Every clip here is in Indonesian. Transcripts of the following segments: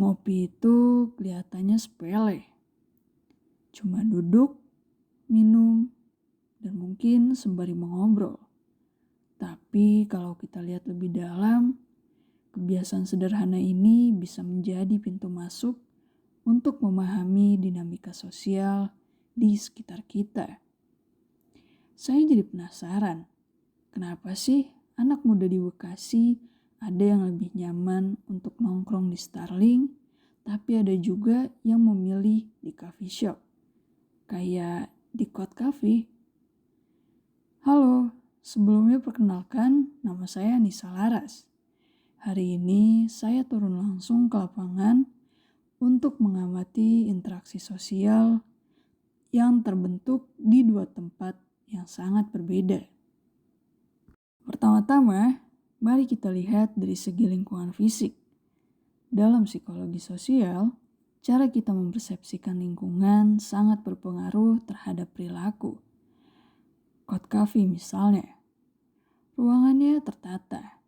Ngopi itu kelihatannya sepele. Cuma duduk, minum, dan mungkin sembari mengobrol. Tapi kalau kita lihat lebih dalam, kebiasaan sederhana ini bisa menjadi pintu masuk untuk memahami dinamika sosial di sekitar kita. Saya jadi penasaran, kenapa sih anak muda di Bekasi ada yang lebih nyaman untuk nongkrong di Starling, tapi ada juga yang memilih di coffee shop, kayak di Kod Cafe. Halo, sebelumnya perkenalkan, nama saya Nisa Laras. Hari ini saya turun langsung ke lapangan untuk mengamati interaksi sosial yang terbentuk di dua tempat yang sangat berbeda. Pertama-tama, mari kita lihat dari segi lingkungan fisik. Dalam psikologi sosial, cara kita mempersepsikan lingkungan sangat berpengaruh terhadap perilaku. Kod Cafe misalnya, ruangannya tertata,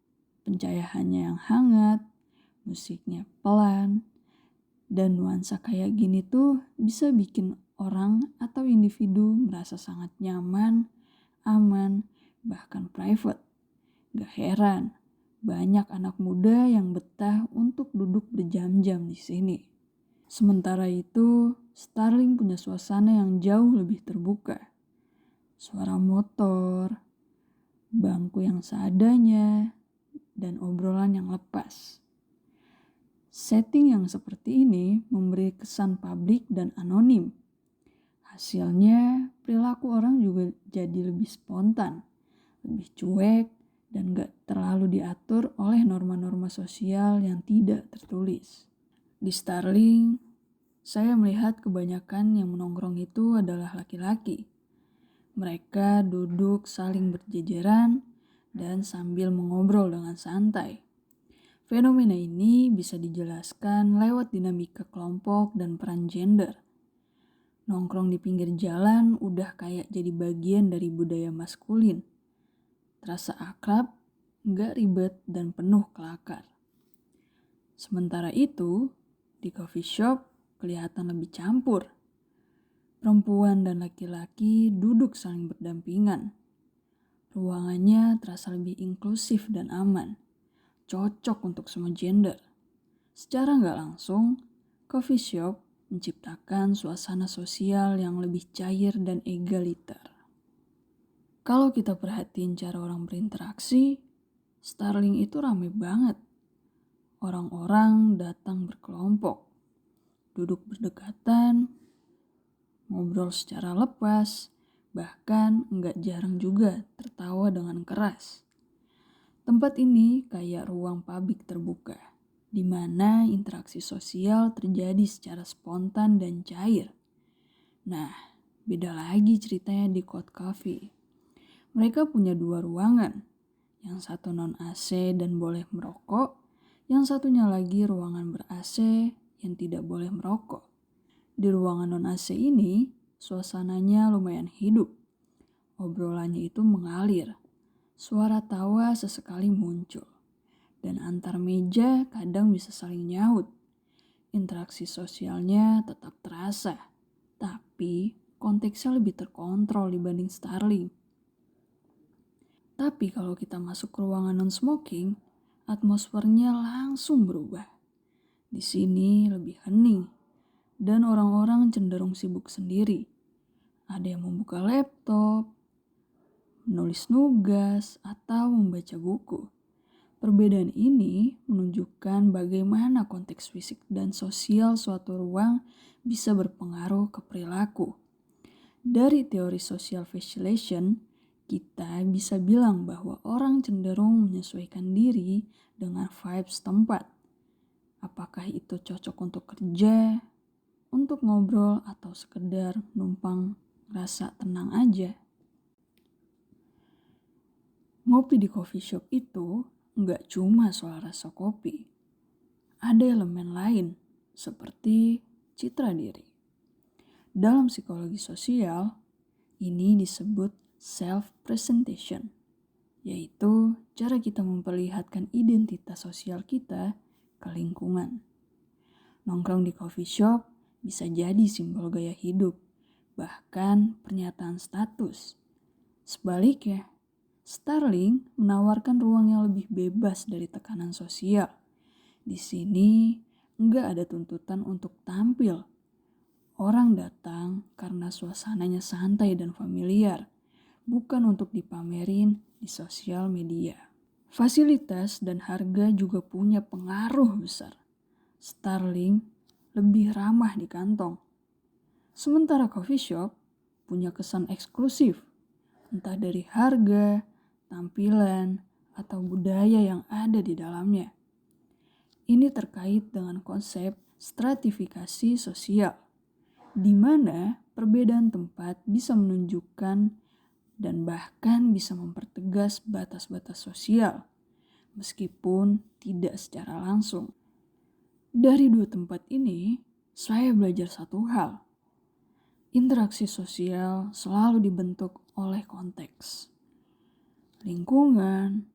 pencahayaannya yang hangat, musiknya pelan, dan nuansa kayak gini tuh bisa bikin orang atau individu merasa sangat nyaman, aman, bahkan private. Gak heran, banyak anak muda yang betah untuk duduk berjam-jam di sini. Sementara itu, Starling punya suasana yang jauh lebih terbuka. Suara motor, bangku yang seadanya, dan obrolan yang lepas. Setting yang seperti ini memberi kesan publik dan anonim. Hasilnya, perilaku orang juga jadi lebih spontan, lebih cuek, dan gak terlalu diatur oleh norma-norma sosial yang tidak tertulis. Di Starling, saya melihat kebanyakan yang menongkrong itu adalah laki-laki. Mereka duduk saling berjejeran dan sambil mengobrol dengan santai. Fenomena ini bisa dijelaskan lewat dinamika kelompok dan peran gender. Nongkrong di pinggir jalan udah kayak jadi bagian dari budaya maskulin. Terasa akrab, gak ribet, dan penuh kelakar. Sementara itu, di coffee shop kelihatan lebih campur. Perempuan dan laki-laki duduk saling berdampingan. Ruangannya terasa lebih inklusif dan aman, cocok untuk semua gender. Secara gak langsung, coffee shop menciptakan suasana sosial yang lebih cair dan egaliter. Kalau kita perhatiin cara orang berinteraksi, Starling itu ramai banget. Orang-orang datang berkelompok, duduk berdekatan, ngobrol secara lepas, bahkan nggak jarang juga tertawa dengan keras. Tempat ini kayak ruang publik terbuka, di mana interaksi sosial terjadi secara spontan dan cair. Nah, beda lagi ceritanya di Kod Cafe. Mereka punya dua ruangan, yang satu non-AC dan boleh merokok, yang satunya lagi ruangan ber-AC yang tidak boleh merokok. Di ruangan non-AC ini, suasananya lumayan hidup. Obrolannya itu mengalir, suara tawa sesekali muncul, dan antar meja kadang bisa saling nyaut. Interaksi sosialnya tetap terasa, tapi konteksnya lebih terkontrol dibanding Starling. Tapi kalau kita masuk ke ruangan non-smoking, atmosfernya langsung berubah. Di sini lebih hening, dan orang-orang cenderung sibuk sendiri. Ada yang membuka laptop, menulis nugas, atau membaca buku. Perbedaan ini menunjukkan bagaimana konteks fisik dan sosial suatu ruang bisa berpengaruh ke perilaku. Dari teori social facilitation, kita bisa bilang bahwa orang cenderung menyesuaikan diri dengan vibes tempat. Apakah itu cocok untuk kerja, untuk ngobrol, atau sekedar numpang rasa tenang aja. Ngopi di coffee shop itu nggak cuma soal rasa kopi. Ada elemen lain seperti citra diri. Dalam psikologi sosial, ini disebut self-presentation, yaitu cara kita memperlihatkan identitas sosial kita ke lingkungan. Nongkrong di coffee shop bisa jadi simbol gaya hidup, bahkan pernyataan status. Sebaliknya, Starling menawarkan ruang yang lebih bebas dari tekanan sosial. Di sini, nggak ada tuntutan untuk tampil. Orang datang karena suasananya santai dan familiar, bukan untuk dipamerin di sosial media. Fasilitas dan harga juga punya pengaruh besar. Starling lebih ramah di kantong. Sementara coffee shop punya kesan eksklusif, entah dari harga, tampilan, atau budaya yang ada di dalamnya. Ini terkait dengan konsep stratifikasi sosial, di mana perbedaan tempat bisa menunjukkan dan bahkan bisa mempertegas batas-batas sosial, meskipun tidak secara langsung. Dari dua tempat ini, saya belajar satu hal. Interaksi sosial selalu dibentuk oleh konteks. Lingkungan,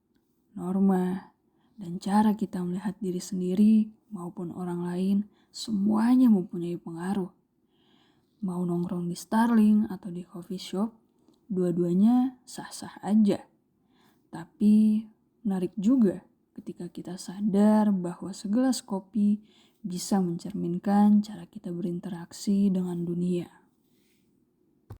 norma, dan cara kita melihat diri sendiri maupun orang lain semuanya mempunyai pengaruh. Mau nongkrong di Starling atau di coffee shop, dua-duanya sah-sah aja. Tapi menarik juga ketika kita sadar bahwa segelas kopi bisa mencerminkan cara kita berinteraksi dengan dunia.